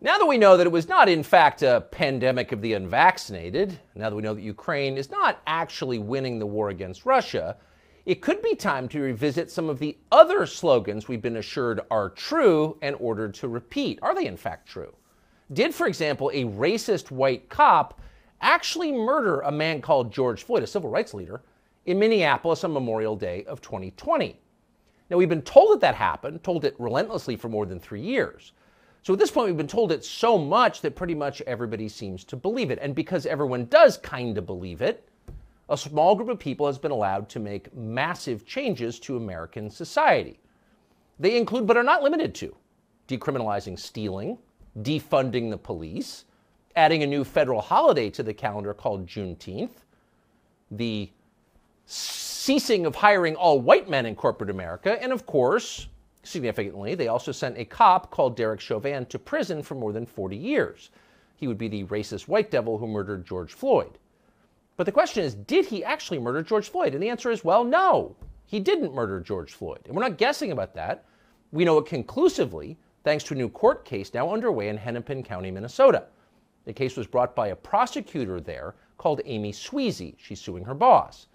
Now that we know that it was not, in fact, a pandemic of the unvaccinated, now that we know that Ukraine is not actually winning the war against Russia, it could be time to revisit some of the other slogans we've been assured are true and ordered to repeat. Are they, in fact, true? Did, for example, a racist white cop actually murder a man called George Floyd, a civil rights leader, in Minneapolis on Memorial Day of 2020? Now, we've been told that happened, told it relentlessly for more than 3 years. So at this point, we've been told it so much that pretty much everybody seems to believe it. And because everyone does kind of believe it, a small group of people has been allowed to make massive changes to American society. They include, but are not limited to, decriminalizing stealing, defunding the police, adding a new federal holiday to the calendar called Juneteenth, the ceasing of hiring all white men in corporate America, and of course, significantly, they also sent a cop called Derek Chauvin to prison for more than 40 years. He would be the racist white devil who murdered George Floyd. But the question is, did he actually murder George Floyd? And the answer is, well, no, he didn't murder George Floyd. And we're not guessing about that. We know it conclusively, thanks to a new court case now underway in Hennepin County, Minnesota. The case was brought by a prosecutor there called Amy Sweezy. She's suing her boss.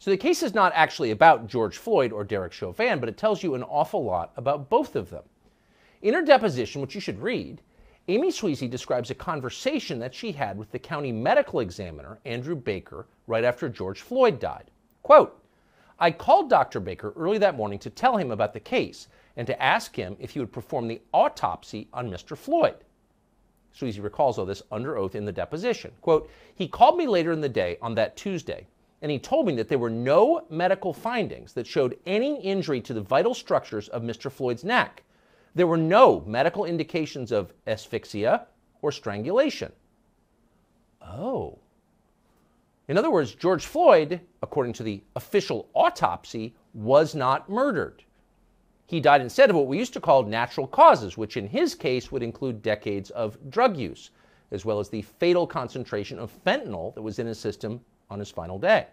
So the case is not actually about George Floyd or Derek Chauvin, but it tells you an awful lot about both of them. In her deposition, which you should read, Amy Sweezy describes a conversation that she had with the county medical examiner, Andrew Baker, right after George Floyd died. Quote, "I called Dr. Baker early that morning to tell him about the case and to ask him if he would perform the autopsy on Mr. Floyd." Sweezy recalls all this under oath in the deposition. Quote, "He called me later in the day on that Tuesday, and he told me that there were no medical findings that showed any injury to the vital structures of Mr. Floyd's neck. There were no medical indications of asphyxia or strangulation." Oh. In other words, George Floyd, according to the official autopsy, was not murdered. He died instead of what we used to call natural causes, which in his case would include decades of drug use, as well as the fatal concentration of fentanyl that was in his system on his final day.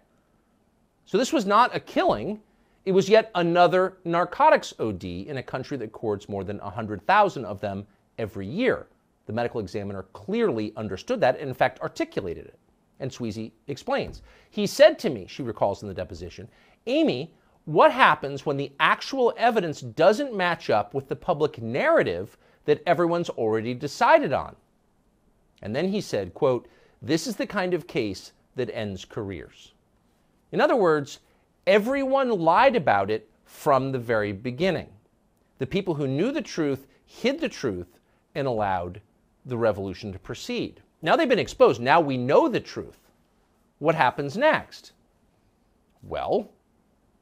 So this was not a killing. It was yet another narcotics OD in a country that records more than 100,000 of them every year. The medical examiner clearly understood that and in fact articulated it. And Sweezy explains. "He said to me," she recalls in the deposition, "Amy, what happens when the actual evidence doesn't match up with the public narrative that everyone's already decided on?" And then he said, quote, "This is the kind of case that ends careers." In other words, everyone lied about it from the very beginning. The people who knew the truth hid the truth and allowed the revolution to proceed. Now they've been exposed. Now we know the truth. What happens next? Well,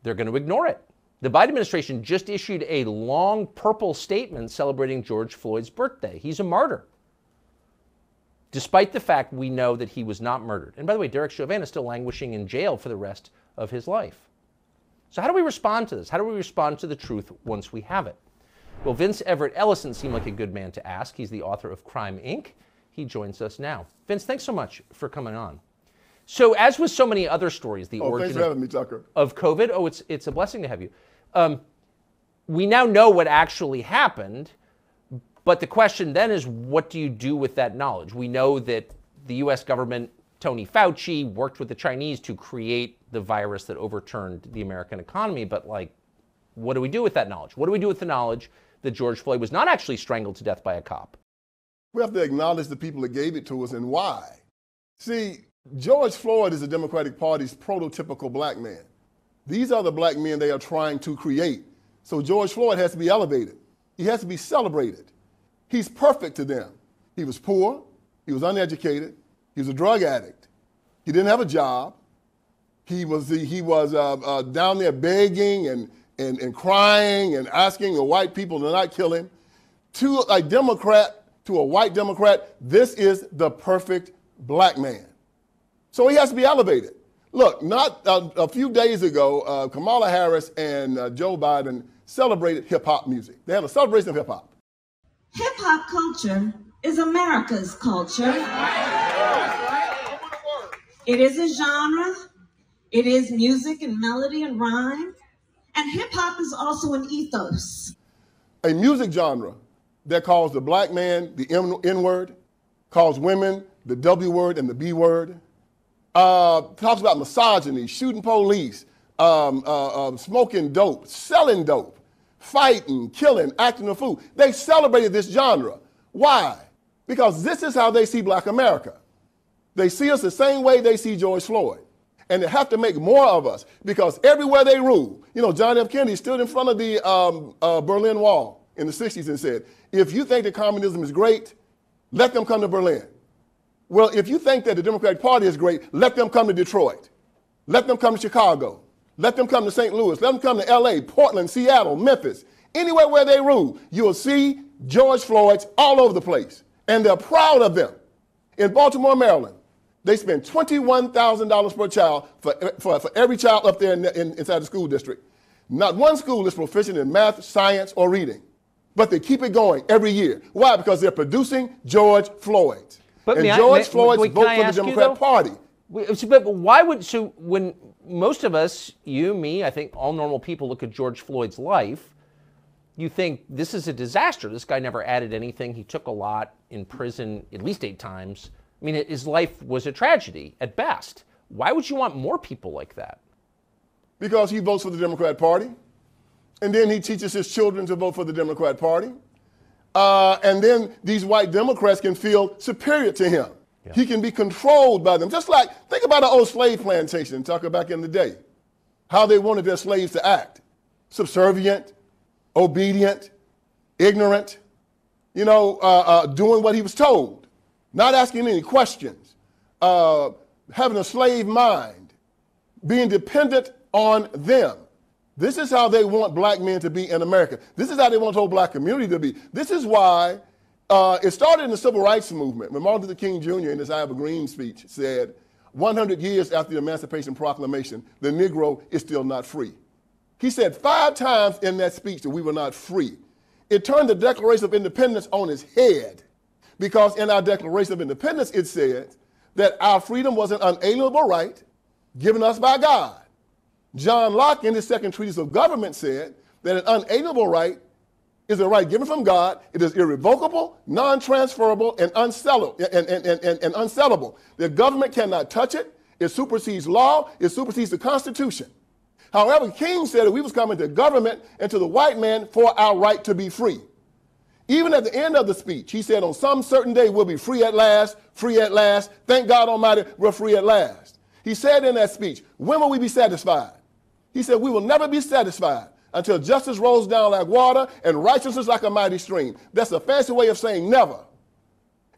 they're going to ignore it. The Biden administration just issued a long purple statement celebrating George Floyd's birthday. He's a martyr, despite the fact we know that he was not murdered. And by the way, Derek Chauvin is still languishing in jail for the rest of his life. So how do we respond to this? How do we respond to the truth once we have it? Well, Vince Everett Ellison seemed like a good man to ask. He's the author of Crime, Inc. He joins us now. Vince, thanks so much for coming on. So as with so many other stories, the origin thanks for having me, Tucker. Of COVID, it's a blessing to have you. We now know what actually happened, but the question then is, what do you do with that knowledge? We know that the U.S. government, Tony Fauci, worked with the Chinese to create the virus that overturned the American economy, but what do we do with that knowledge? What do we do with the knowledge that George Floyd was not actually strangled to death by a cop? We have to acknowledge the people that gave it to us and why. See, George Floyd is the Democratic Party's prototypical black man. These are the black men they are trying to create. So George Floyd has to be elevated. He has to be celebrated. He's perfect to them. He was poor. He was uneducated. He was a drug addict. He didn't have a job. He was down there begging and crying and asking the white people to not kill him. To a Democrat, to a white Democrat, this is the perfect black man. So he has to be elevated. Look, not a few days ago, Kamala Harris and Joe Biden celebrated hip-hop music. They had a celebration of hip-hop. Hip-hop culture is America's culture. It is a genre. It is music and melody and rhyme. And hip-hop is also an ethos. A music genre that calls the black man the N-word, calls women the W word and the B word, talks about misogyny, shooting police, smoking dope, selling dope, fighting, killing, acting a fool. They celebrated this genre. Why? Because this is how they see black America. They see us the same way they see George Floyd. And they have to make more of us because everywhere they rule, you know, John F. Kennedy stood in front of the Berlin Wall in the 60s and said, if you think that communism is great, let them come to Berlin. Well, if you think that the Democratic Party is great, let them come to Detroit. Let them come to Chicago. Let them come to St. Louis. Let them come to LA, Portland, Seattle, Memphis. Anywhere where they rule, you'll see George Floyd's all over the place. And they're proud of them. In Baltimore, Maryland, they spend $21,000 per child for every child up there inside the school district. Not one school is proficient in math, science, or reading. But they keep it going every year. Why? Because they're producing George Floyd. But and George Floyd's vote for the Democrat Party. But why would, so when most of us, you, me, I think all normal people look at George Floyd's life, you think this is a disaster. This guy never added anything. He took a lot in prison at least 8 times. I mean, his life was a tragedy at best. Why would you want more people like that? Because he votes for the Democrat Party. And then he teaches his children to vote for the Democrat Party. And then these white Democrats can feel superior to him. Yeah. He can be controlled by them. Just like, think about an old slave plantation, talk about back in the day. How they wanted their slaves to act. Subservient, obedient, ignorant, you know, doing what he was told. Not asking any questions, having a slave mind, being dependent on them. This is how they want black men to be in America. This is how they want the whole black community to be. This is why it started in the civil rights movement. When Martin Luther King Jr. in his I Have a Dream speech said, 100 years after the Emancipation Proclamation, the Negro is still not free. He said 5 times in that speech that we were not free. It turned the Declaration of Independence on its head. Because in our Declaration of Independence, it said that our freedom was an unalienable right given us by God. John Locke, in his second treatise of government, said that an unalienable right is a right given from God. It is irrevocable, non-transferable, and unsellable. The government cannot touch it. It supersedes law. It supersedes the Constitution. However, King said that we was coming to government and to the white man for our right to be free. Even at the end of the speech, he said, on some certain day, we'll be free at last, free at last. Thank God Almighty, we're free at last. He said in that speech, when will we be satisfied? He said, we will never be satisfied until justice rolls down like water and righteousness like a mighty stream. That's a fancy way of saying never.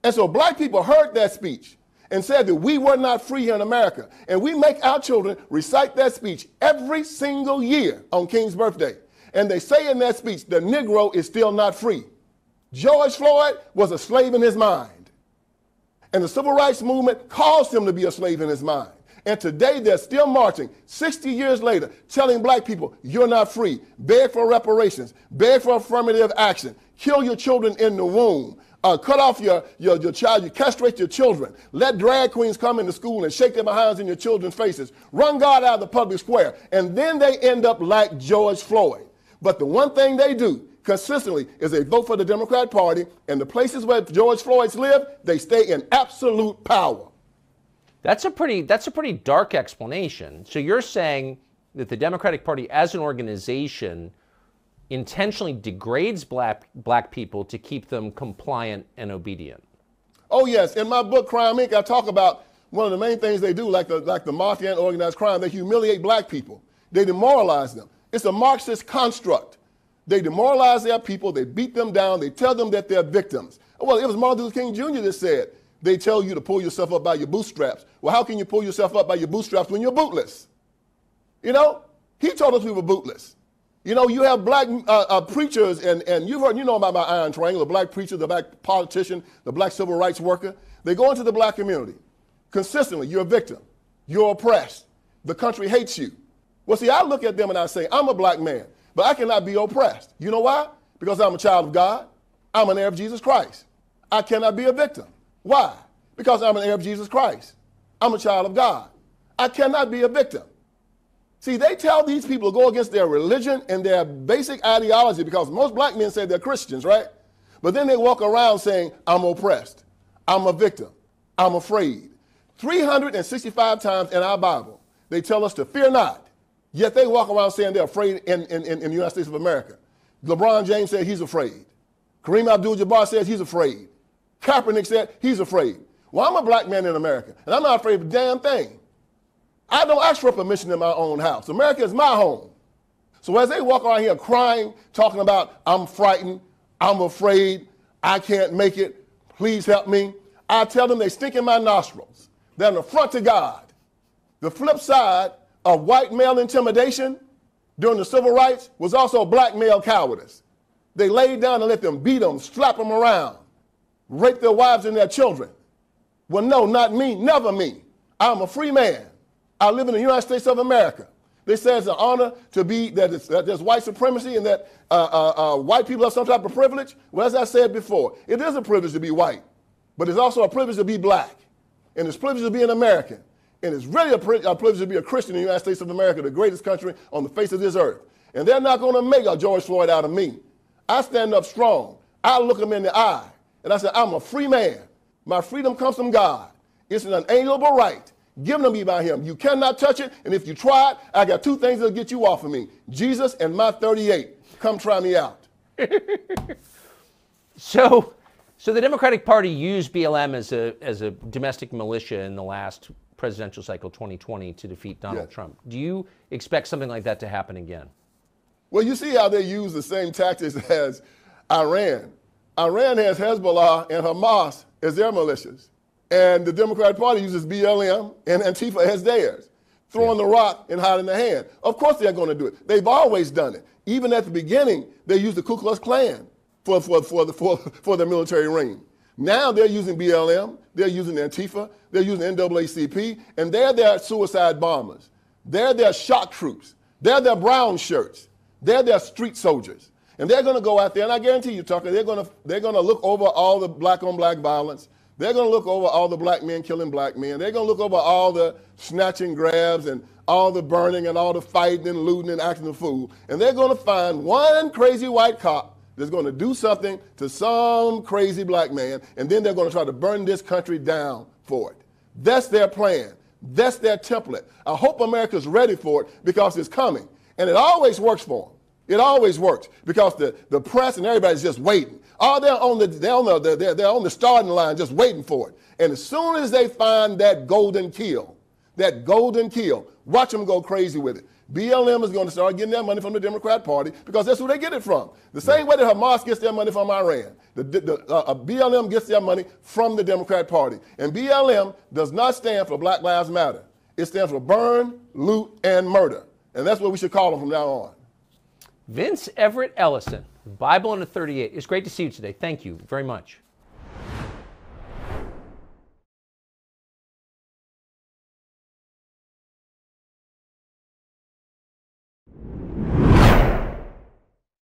And so black people heard that speech and said that we were not free here in America. And we make our children recite that speech every single year on King's birthday. And they say in that speech, the Negro is still not free. George Floyd was a slave in his mind. And the civil rights movement caused him to be a slave in his mind. And today they're still marching, 60 years later, telling black people, you're not free. Beg for reparations. Beg for affirmative action. Kill your children in the womb. Cut off your child. You castrate your children. Let drag queens come into school and shake their behinds in your children's faces. Run God out of the public square. And then they end up like George Floyd. But the one thing they do consistently is they vote for the Democrat Party, and the places where George Floyd's live, they stay in absolute power. That's a pretty dark explanation. So you're saying that the Democratic Party as an organization intentionally degrades black people to keep them compliant and obedient. Oh yes, in my book Crime Inc. I talk about one of the main things they do, like the mafia and organized crime. They humiliate black people. They demoralize them. It's a Marxist construct. They demoralize their people, they beat them down, they tell them that they're victims. Well, it was Martin Luther King Jr. that said, they tell you to pull yourself up by your bootstraps. Well, how can you pull yourself up by your bootstraps when you're bootless? You know, he told us we were bootless. You know, you have black preachers, and you've heard, you know about my iron triangle, the black preacher, the black politician, the black civil rights worker. They go into the black community. Consistently, you're a victim. You're oppressed. The country hates you. Well, see, I look at them and I say, I'm a black man, but I cannot be oppressed. You know why? Because I'm a child of God. I'm an heir of Jesus Christ. I cannot be a victim. Why? Because I'm an heir of Jesus Christ. I'm a child of God. I cannot be a victim. See, they tell these people to go against their religion and their basic ideology, because most black men say they're Christians, right? But then they walk around saying, I'm oppressed, I'm a victim, I'm afraid. 365 times in our Bible, they tell us to fear not. Yet they walk around saying they're afraid in the United States of America. LeBron James said he's afraid. Kareem Abdul-Jabbar says he's afraid. Kaepernick said he's afraid. Well, I'm a black man in America, and I'm not afraid of a damn thing. I don't ask for permission in my own house. America is my home. So as they walk around here crying, talking about, I'm frightened, I'm afraid, I can't make it, please help me, I tell them they stink in my nostrils. They're an affront to God. The flip side of white male intimidation during the civil rights was also black male cowardice. They laid down and let them beat them, slap them around, rape their wives and their children. Well, no, not me, never me. I'm a free man. I live in the United States of America. They say it's an honor to be, that there's white supremacy and that white people have some type of privilege. Well, as I said before, it is a privilege to be white, but it's also a privilege to be black. And it's a privilege to be an American. And it's really a privilege to be a Christian in the United States of America, the greatest country on the face of this earth. And they're not going to make a George Floyd out of me. I stand up strong. I look them in the eye. And I say, I'm a free man. My freedom comes from God. It's an unalienable right given to me by him. You cannot touch it. And if you try it, I got two things that'll get you off of me. Jesus and my 38. Come try me out. So the Democratic Party used BLM as a domestic militia in the last presidential cycle, 2020, to defeat Donald Trump. Do you expect something like that to happen again? Well, you see how they use the same tactics as Iran. Iran has Hezbollah and Hamas as their militias. And the Democratic Party uses BLM and Antifa as theirs, throwing the rock and hiding the hand. Of course they're going to do it. They've always done it. Even at the beginning, they used the Ku Klux Klan for the military reign. Now they're using BLM, they're using Antifa, they're using NAACP, and they're their suicide bombers. They're their shock troops. They're their brown shirts. They're their street soldiers. And they're going to go out there, and I guarantee you, Tucker, they're going to look over all the black-on-black violence. They're going to look over all the black men killing black men. They're going to look over all the snatching grabs and all the burning and all the fighting and looting and acting a fool. And they're going to find one crazy white cop that's going to do something to some crazy black man, and then they're going to try to burn this country down for it. That's their plan. That's their template. I hope America's ready for it because it's coming. And it always works for them. It always works because the press and everybody's just waiting. Oh, they're on the starting line just waiting for it. And as soon as they find that golden kill, watch them go crazy with it. BLM is going to start getting their money from the Democrat Party because that's who they get it from. The same way that Hamas gets their money from Iran. BLM gets their money from the Democrat Party. And BLM does not stand for Black Lives Matter. It stands for burn, loot, and murder. And that's what we should call them from now on. Vince Everett Ellison, Bible in a 38. It's great to see you today. Thank you very much.